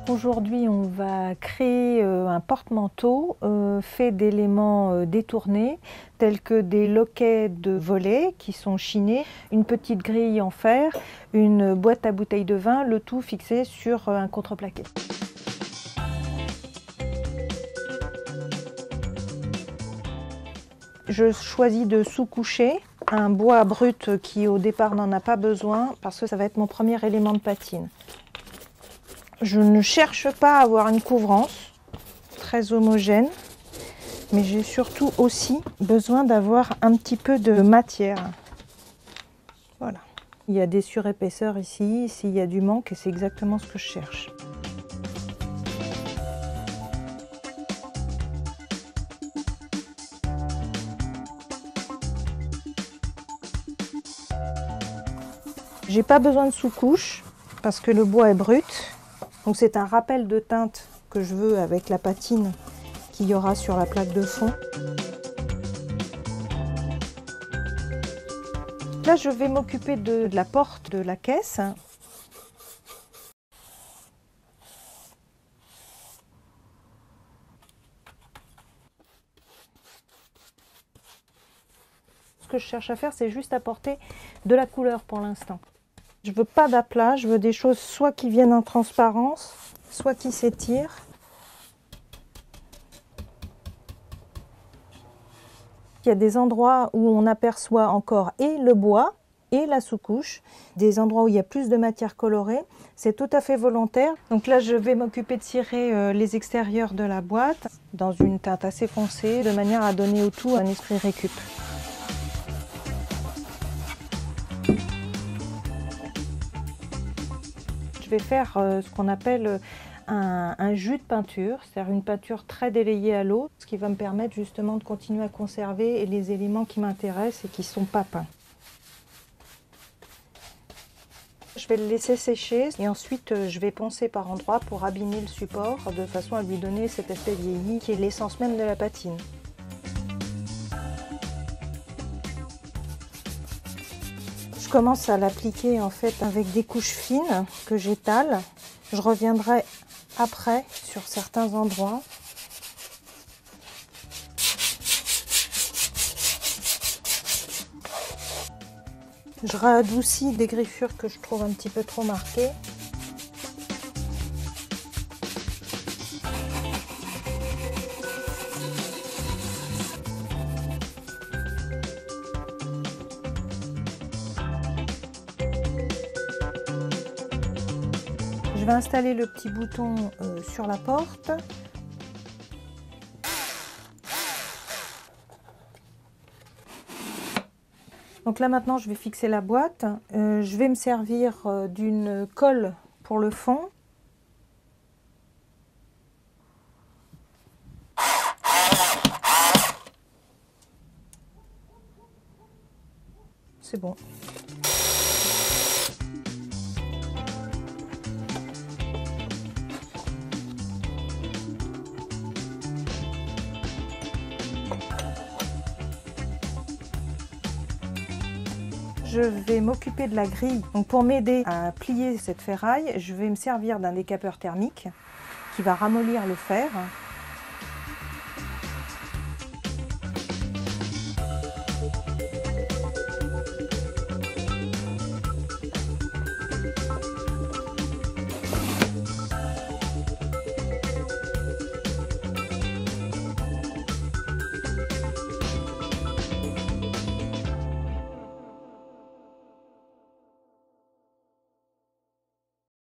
Donc aujourd'hui on va créer un porte-manteau fait d'éléments détournés tels que des loquets de volets qui sont chinés, une petite grille en fer, une boîte à bouteilles de vin, le tout fixé sur un contreplaqué. Je choisis de sous-coucher un bois brut qui au départ n'en a pas besoin parce que ça va être mon premier élément de patine. Je ne cherche pas à avoir une couvrance très homogène, mais j'ai surtout aussi besoin d'avoir un petit peu de matière. Voilà. Il y a des surépaisseurs ici, ici il y a du manque et c'est exactement ce que je cherche. J'ai pas besoin de sous-couche parce que le bois est brut. Donc c'est un rappel de teinte que je veux avec la patine qu'il y aura sur la plaque de fond. Là je vais m'occuper de la porte de la caisse. Ce que je cherche à faire, c'est juste apporter de la couleur pour l'instant. Je veux pas d'aplat, je veux des choses soit qui viennent en transparence, soit qui s'étirent. Il y a des endroits où on aperçoit encore et le bois et la sous-couche, des endroits où il y a plus de matière colorée, c'est tout à fait volontaire. Donc là je vais m'occuper de cirer les extérieurs de la boîte dans une teinte assez foncée, de manière à donner au tout un esprit récup. Je vais faire ce qu'on appelle un jus de peinture, c'est-à-dire une peinture très délayée à l'eau, ce qui va me permettre justement de continuer à conserver les éléments qui m'intéressent et qui ne sont pas peints. Je vais le laisser sécher et ensuite je vais poncer par endroits pour abîmer le support de façon à lui donner cet aspect vieilli qui est l'essence même de la patine. Je commence à l'appliquer en fait avec des couches fines que j'étale. Je reviendrai après sur certains endroits. Je radoucis des griffures que je trouve un petit peu trop marquées. Je vais installer le petit bouton sur la porte. Donc là maintenant je vais fixer la boîte. Je vais me servir d'une colle pour le fond. C'est bon. Je vais m'occuper de la grille. Donc pour m'aider à plier cette ferraille, je vais me servir d'un décapeur thermique qui va ramollir le fer.